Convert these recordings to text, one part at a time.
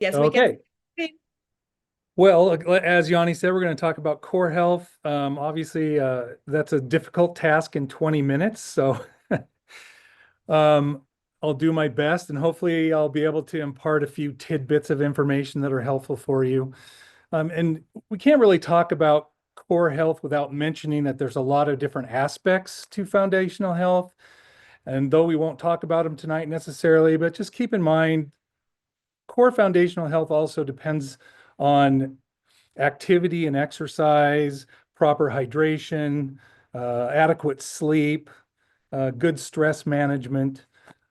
Yes, we can. Okay. Well, as Yanni said, we're going to talk about core health. Obviously, that's a difficult task in 20 minutes. So um, I'll do my best and hopefully I'll be able to impart a few tidbits of information that are helpful for you. And we can't really talk about core health without mentioning that there's a lot of different aspects to foundational health. And though we won't talk about them tonight necessarily, but just keep in mind, core foundational health also depends on activity and exercise, proper hydration, adequate sleep, good stress management,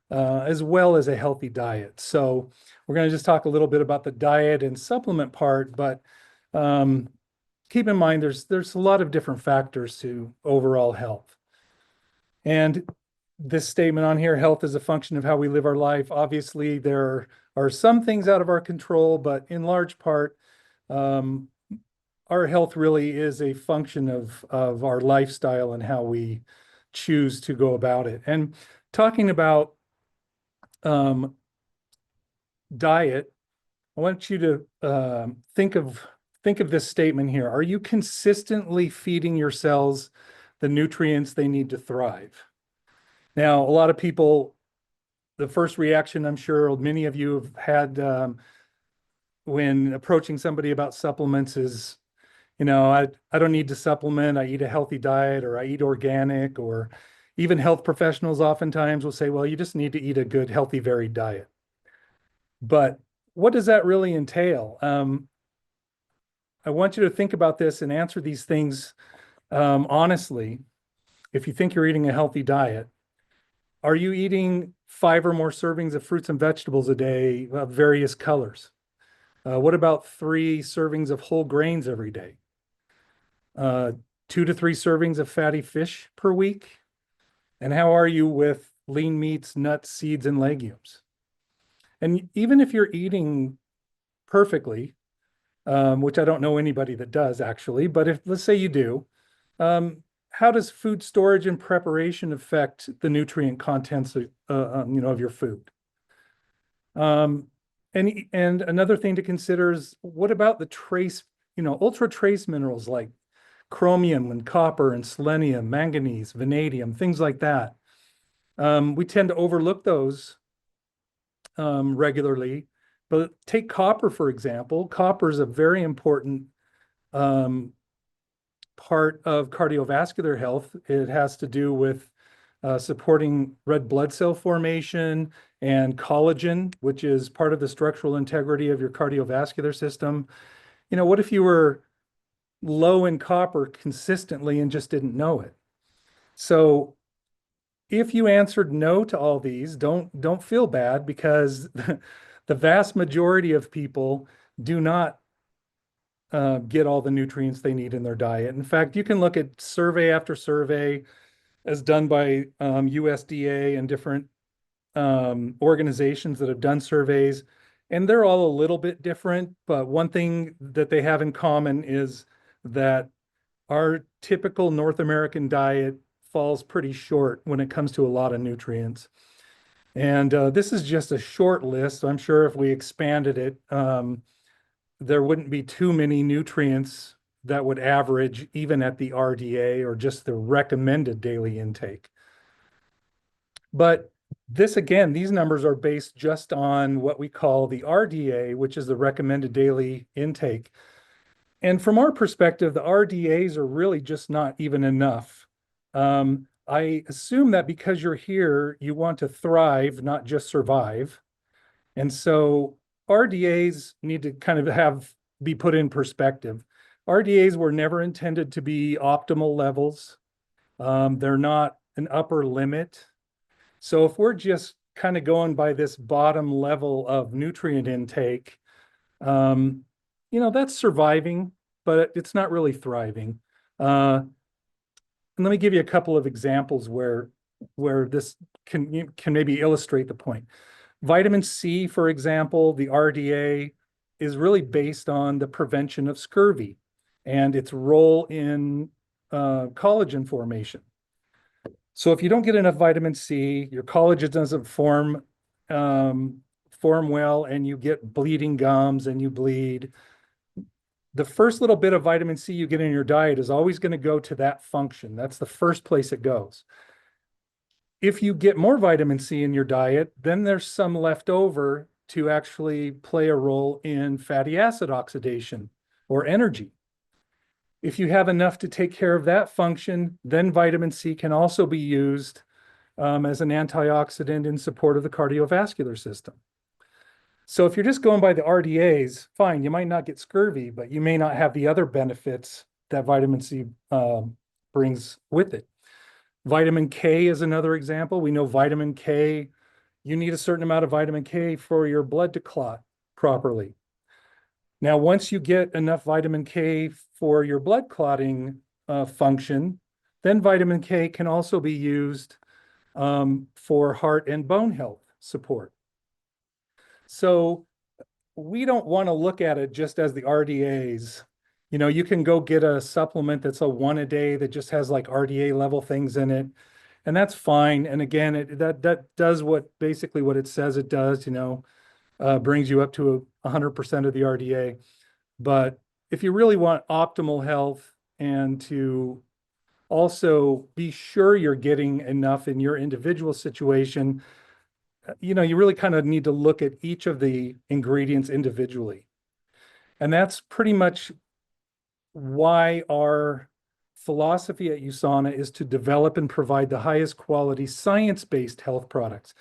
as well as a healthy diet. So we're going to just talk a little bit about the diet and supplement part, but um, keep in mind there's a lot of different factors to overall health. And this statement on here, health is a function of how we live our life. Obviously, there are some things out of our control, but in large part, um, our health really is a function of our lifestyle and how we choose to go about it. And talking about um, diet, I want you to think of this statement here. Are you consistently feeding your cells the nutrients they need to thrive? Now, a lot of people, the first reaction I'm sure many of you have had when approaching somebody about supplements is, I don't need to supplement. I eat a healthy diet or I eat organic, or even health professionals oftentimes will say, well, you just need to eat a good, healthy, varied diet. But what does that really entail? I want you to think about this and answer these things honestly. If you think you're eating a healthy diet, are you eating 5 or more servings of fruits and vegetables a day of various colors? What about 3 servings of whole grains every day? 2 to 3 servings of fatty fish per week? And how are you with lean meats, nuts, seeds, and legumes? And even if you're eating perfectly, which I don't know anybody that does actually, but if let's say you do, how does food storage and preparation affect the nutrient contents of your food? Um, and another thing to consider is what about the trace, ultra trace minerals like chromium and copper and selenium, manganese, vanadium, things like that. We tend to overlook those regularly, but take copper, for example. Copper is a very important um, part of cardiovascular health. It has to do with supporting red blood cell formation and collagen, which is part of the structural integrity of your cardiovascular system. What if you were low in copper consistently and just didn't know it? So if you answered no to all these, don't feel bad, because the vast majority of people do not get all the nutrients they need in their diet. In fact, you can look at survey after survey as done by USDA and different organizations that have done surveys, and they're all a little bit different. But one thing that they have in common is that our typical North American diet falls pretty short when it comes to a lot of nutrients. And this is just a short list. I'm sure if we expanded it, there wouldn't be too many nutrients that would average even at the RDA or just the recommended daily intake. But this, again, these numbers are based just on what we call the RDA, which is the recommended daily intake. And from our perspective, the RDAs are really just not even enough. I assume that because you're here, you want to thrive, not just survive. And so RDAs need to kind of be put in perspective. RDAs were never intended to be optimal levels. They're not an upper limit. So if we're just kind of going by this bottom level of nutrient intake, um, that's surviving, but it's not really thriving. And let me give you a couple of examples where this can maybe illustrate the point. Vitamin C, for example, the RDA is really based on the prevention of scurvy and its role in collagen formation. So if you don't get enough vitamin C, your collagen doesn't form form well and you get bleeding gums and you bleed, the first little bit of vitamin C you get in your diet is always going to go to that function. That's the first place it goes. If you get more vitamin C in your diet, then there's some left over to actually play a role in fatty acid oxidation or energy. If you have enough to take care of that function, then vitamin C can also be used as an antioxidant in support of the cardiovascular system. So if you're just going by the RDAs, fine, you might not get scurvy, but you may not have the other benefits that vitamin C brings with it. Vitamin K is another example. We know vitamin K, you need a certain amount of vitamin K for your blood to clot properly. Now, once you get enough vitamin K for your blood clotting function, then vitamin K can also be used for heart and bone health support. So we don't want to look at it just as the RDAs. You know, you can go get a supplement that's a 1 a day that just has like RDA level things in it, and that's fine. And again, that does basically what it says it does, you know, brings you up to 100% of the RDA. But if you really want optimal health and to also be sure you're getting enough in your individual situation, you know, you really kind of need to look at each of the ingredients individually. And that's pretty much why our philosophy at Usana is to develop and provide the highest quality science-based health products.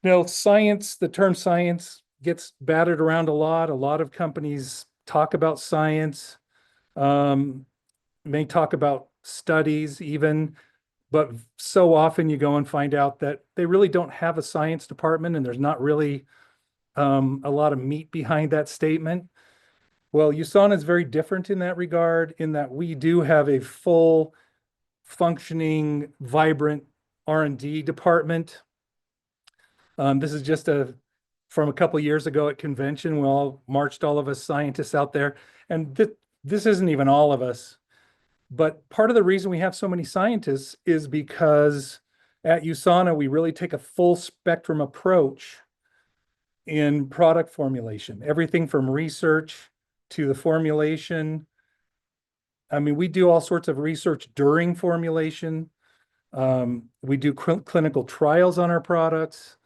Now, science, the term science gets battered around a lot. A lot of companies talk about science, may talk about studies even, but so often you go and find out that they really don't have a science department and there's not really a lot of meat behind that statement. Well, USANA is very different in that regard, in that we do have a full functioning, vibrant R&D department. This is just from a couple years ago at convention. We all marched all of us scientists out there, and this isn't even all of us. But part of the reason we have so many scientists is because at USANA, we really take a full spectrum approach in product formulation, everything from research to the formulation. I mean, we do all sorts of research during formulation. We do clinical trials on our products.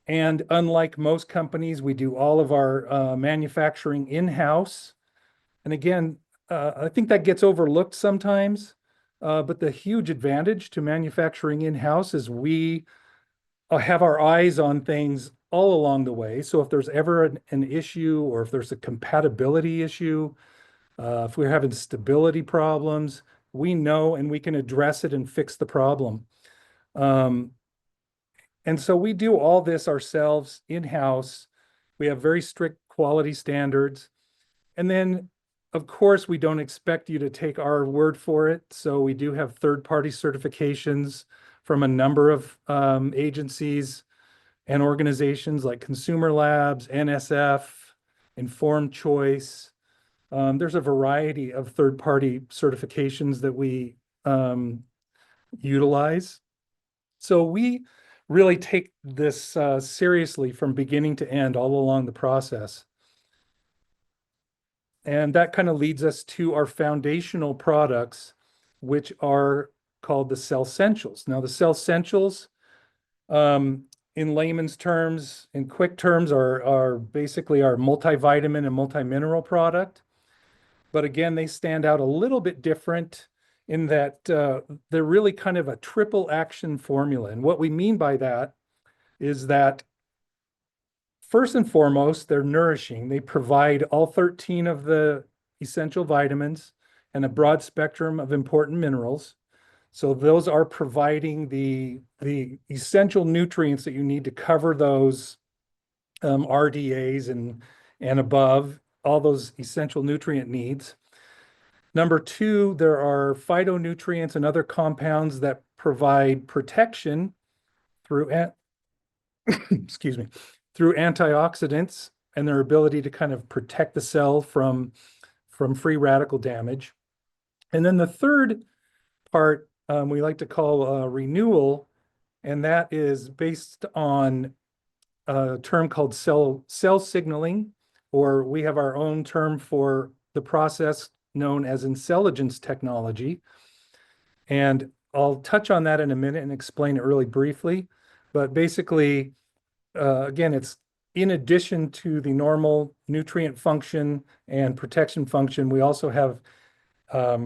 And unlike most companies, we do all of our manufacturing in-house. And again, I think that gets overlooked sometimes, but the huge advantage to manufacturing in-house is we have our eyes on things all along the way. So if there's ever an issue, or if there's a compatibility issue, if we're having stability problems, we know and we can address it and fix the problem. And so we do all this ourselves in-house. We have very strict quality standards. And then, of course, we don't expect you to take our word for it. So we do have third-party certifications from a number of agencies and organizations like Consumer Labs, NSF, Informed Choice. There's a variety of third-party certifications that we utilize. So we really take this seriously from beginning to end, all along the process. And that kind of leads us to our foundational products, which are called the CELLSENTIALS. Now, the CELLSENTIALS, in layman's terms, in quick terms, are basically our multivitamin and multimineral product. But again, they stand out a little bit different in that they're really kind of a triple action formula. And what we mean by that is that first and foremost, they're nourishing. They provide all 13 of the essential vitamins and a broad spectrum of important minerals. So those are providing the essential nutrients that you need to cover those RDAs and above, all those essential nutrient needs. Number two, there are phytonutrients and other compounds that provide protection through excuse me, through antioxidants and their ability to kind of protect the cell from free radical damage. And then the third part we like to call renewal, and that is based on a term called cell signaling, or we have our own term for the process known as intelligence technology. And I'll touch on that in a minute and explain it really briefly. But basically, again, it's in addition to the normal nutrient function and protection function, we also have a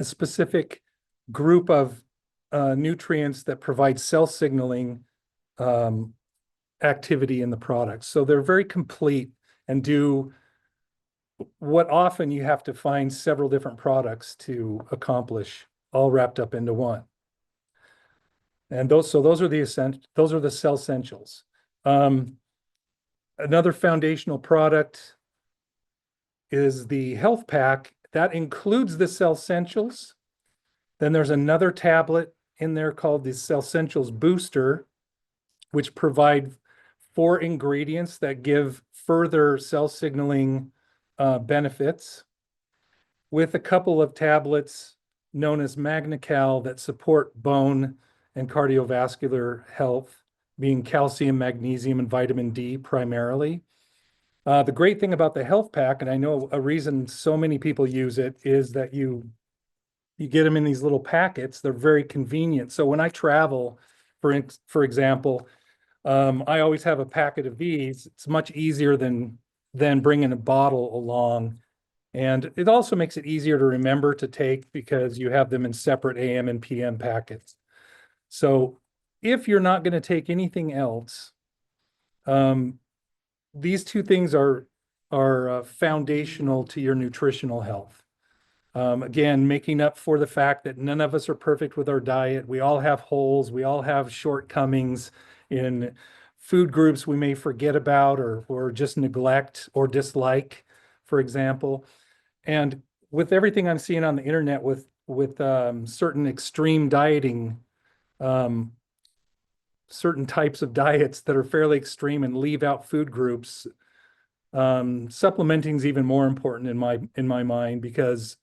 specific group of nutrients that provide cell signaling activity in the product. So they're very complete and do what often you have to find several different products to accomplish, all wrapped up into one. And those are the CELLSENTIALs. Another foundational product is the health pack that includes the CELLSENTIALs. Then there's another tablet in there called the CELLSENTIALs Booster, which provide 4 ingredients that give further cell signaling benefits, with a couple of tablets known as MagnaCal that support bone and cardiovascular health, being calcium, magnesium, and vitamin D primarily. The great thing about the health pack, and I know a reason so many people use it, is that you get them in these little packets. They're very convenient. So when I travel, for example, I always have a packet of these. It's much easier than bringing a bottle along. And it also makes it easier to remember to take because you have them in separate AM and PM packets. So if you're not going to take anything else, these 2 things are foundational to your nutritional health. Again, making up for the fact that none of us are perfect with our diet. We all have holes. We all have shortcomings in food groups we may forget about or just neglect or dislike, for example. And with everything I'm seeing on the internet with certain extreme dieting, certain types of diets that are fairly extreme and leave out food groups, supplementing is even more important in my mind, because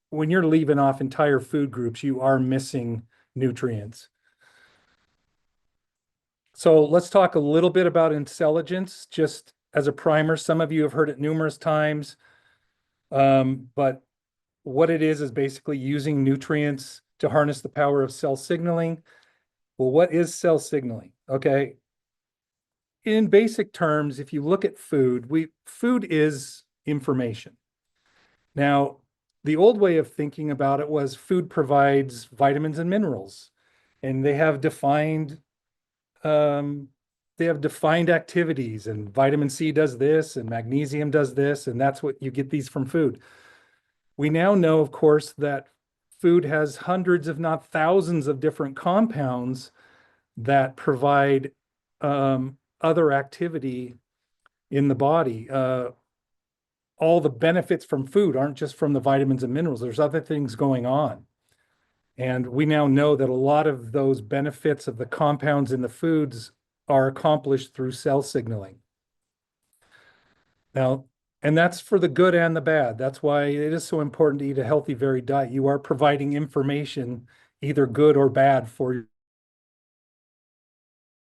when you're leaving off entire food groups, you are missing nutrients. So let's talk a little bit about intelligence, just as a primer. Some of you have heard it numerous times, but what it is basically using nutrients to harness the power of cell signaling. Well, what is cell signaling? Okay. In basic terms, if you look at food, food is information. Now, the old way of thinking about it was food provides vitamins and minerals, and they have defined activities, and vitamin C does this and magnesium does this, and that's what you get these from food. We now know, of course, that food has hundreds, if not thousands, of different compounds that provide other activity in the body. All the benefits from food aren't just from the vitamins and minerals. There's other things going on. And we now know that a lot of those benefits of the compounds in the foods are accomplished through cell signaling. Now, and that's for the good and the bad. That's why it is so important to eat a healthy, varied diet. You are providing information, either good or bad, for your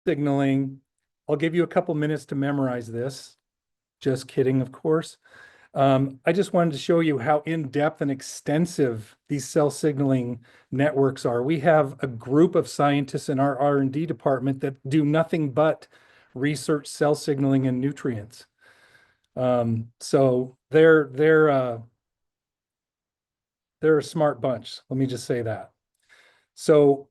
signaling. I'll give you a couple minutes to memorize this. Just kidding, of course. I just wanted to show you how in-depth and extensive these cell signaling networks are. We have a group of scientists in our R&D department that do nothing but research cell signaling and nutrients. So they're a smart bunch. Let me just say that. So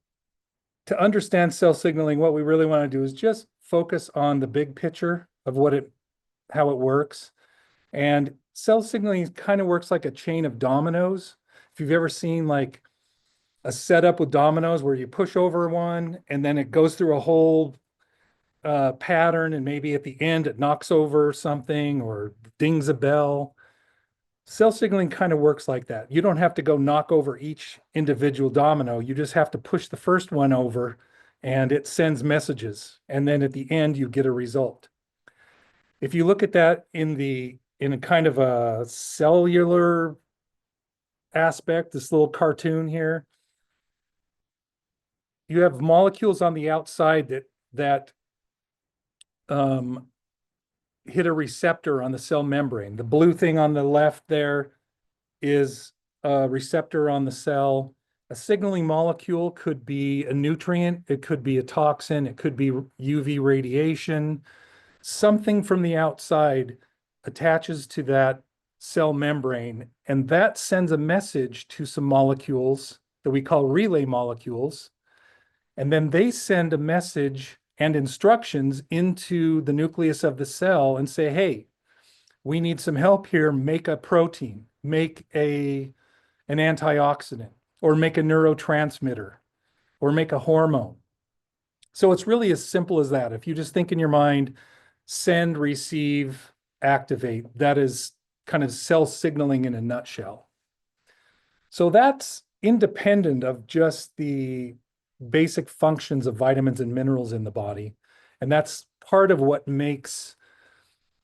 to understand cell signaling, what we really want to do is just focus on the big picture of how it works. And cell signaling kind of works like a chain of dominoes. If you've ever seen like a setup with dominoes where you push over one and then it goes through a whole pattern, and maybe at the end it knocks over something or dings a bell. Cell signaling kind of works like that. You don't have to go knock over each individual domino. You just have to push the first one over and it sends messages. And then at the end, you get a result. If you look at that in a kind of a cellular aspect, this little cartoon here, you have molecules on the outside that um, hit a receptor on the cell membrane. The blue thing on the left there is a receptor on the cell. A signaling molecule could be a nutrient, it could be a toxin, it could be UV radiation. Something from the outside attaches to that cell membrane, and that sends a message to some molecules that we call relay molecules. And then they send a message and instructions into the nucleus of the cell and say, hey, we need some help here. Make a protein, make an antioxidant, or make a neurotransmitter, or make a hormone. So it's really as simple as that. If you just think in your mind, send, receive, activate, that is kind of cell signaling in a nutshell. So that's independent of just the basic functions of vitamins and minerals in the body. And that's part of what makes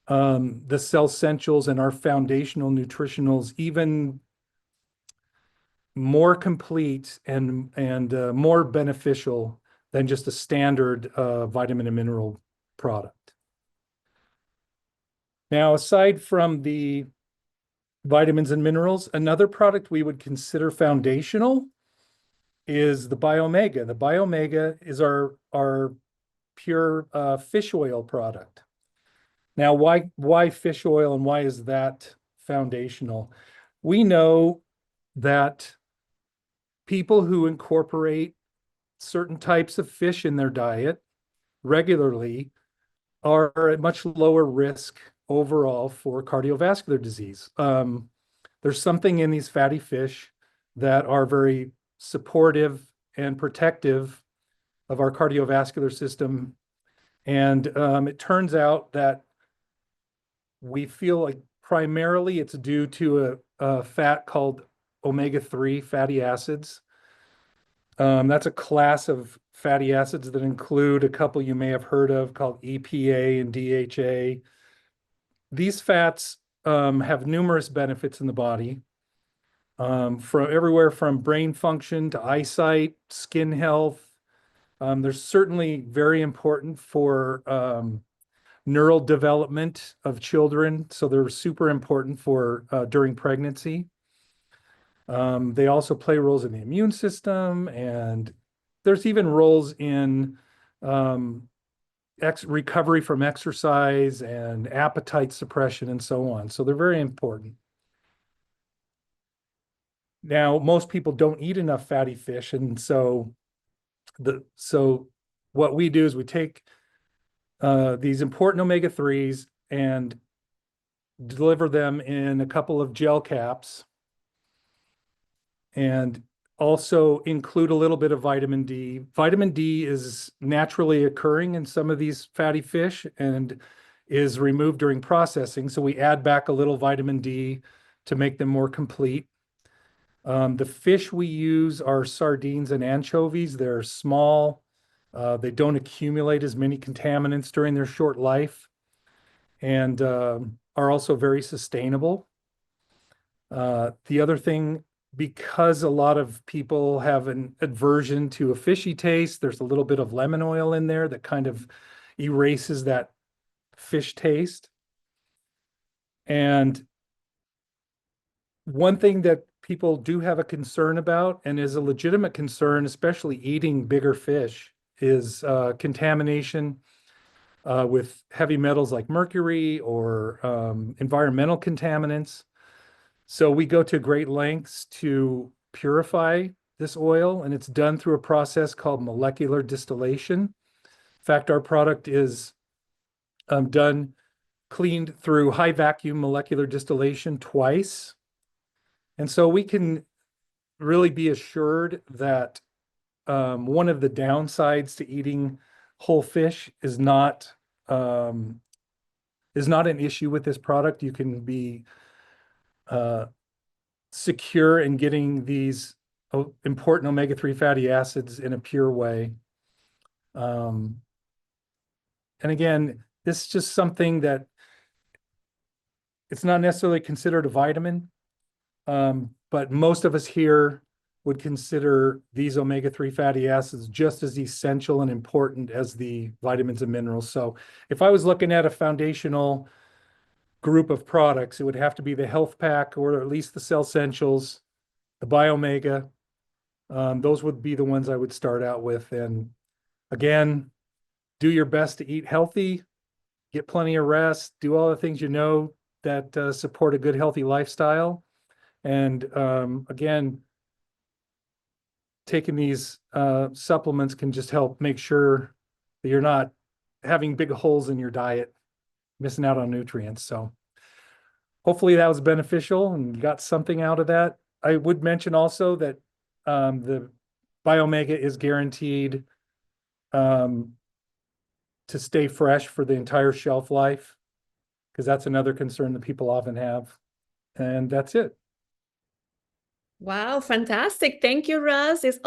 the CELLSENTIALS and our foundational nutritionals even more complete and more beneficial than just a standard vitamin and mineral product. Now, aside from the vitamins and minerals, another product we would consider foundational is the BIOMEGA. The BIOMEGA is our pure fish oil product. Now, why fish oil and why is that foundational? We know that people who incorporate certain types of fish in their diet regularly are at much lower risk overall for cardiovascular disease. There's something in these fatty fish that are very supportive and protective of our cardiovascular system. And it turns out that we feel like primarily it's due to a fat called omega-3 fatty acids. That's a class of fatty acids that include a couple you may have heard of called EPA and DHA. These fats have numerous benefits in the body, from everywhere from brain function to eyesight, skin health. They're certainly very important for neural development of children, so they're super important for during pregnancy. They also play roles in the immune system, and there's even roles in recovery from exercise and appetite suppression and so on. So they're very important. Now, most people don't eat enough fatty fish, and so what we do is we take these important omega-3s and deliver them in a couple of gel caps, and also include a little bit of vitamin D. Vitamin D is naturally occurring in some of these fatty fish and is removed during processing. So we add back a little vitamin D to make them more complete. The fish we use are sardines and anchovies. They're small. They don't accumulate as many contaminants during their short life, and are also very sustainable. The other thing, because a lot of people have an aversion to a fishy taste, there's a little bit of lemon oil in there that kind of erases that fish taste. And one thing that people do have a concern about, and is a legitimate concern, especially eating bigger fish, is contamination with heavy metals like mercury or environmental contaminants. So we go to great lengths to purify this oil, and it's done through a process called molecular distillation. In fact, our product is cleaned through high vacuum molecular distillation twice. And so we can really be assured that one of the downsides to eating whole fish is not an issue with this product. You can be secure in getting these important omega-3 fatty acids in a pure way. And again, this is just something that it's not necessarily considered a vitamin, but most of us here would consider these omega-3 fatty acids just as essential and important as the vitamins and minerals. So if I was looking at a foundational group of products, it would have to be the health pack, or at least the CELLSENTIALS, the BIOMEGA. Those would be the ones I would start out with. And again, do your best to eat healthy, get plenty of rest, do all the things you know that support a good, healthy lifestyle. And again, taking these supplements can just help make sure that you're not having big holes in your diet, missing out on nutrients. So hopefully that was beneficial and you got something out of that. I would mention also that the BIOMEGA is guaranteed to stay fresh for the entire shelf life, because that's another concern that people often have. And that's it. Wow, fantastic. Thank you, Russ. It's